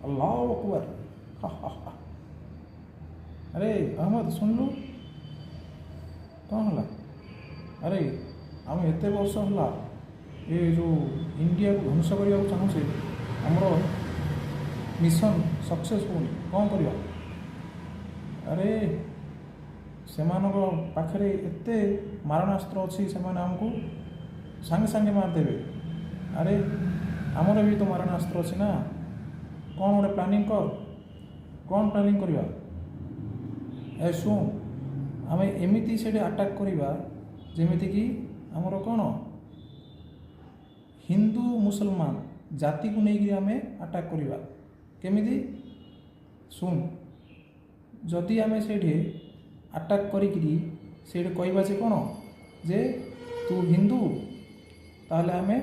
अल्लाह अकबर। हा हा हा। अरे अहमद सुनलु कौन है? अरे आम एत वर्ष है ये जो इंडिया को ध्वंस करने को चाहूचे आमर मिशन सक्सेस होनी कौन करवा? अरे से पाखे एत मारणास्त्र अच्छी से आमको सांगे सांगे मारदेवे। अरे आमर भी तो मारणास्त्र अच्छी ना, कौन गोटे प्लानिंग कर, कौन प्लानिंग करवा? ए शुण आम एमती से अटैक करवा जमीती कि आमर कौन हिंदू मुसलमान जाति को लेकिन आम अटैक करवा केमिति? शुण जदि आम से अटैक करी कहवा जे कौन जे तू हिंदू ताहले आमे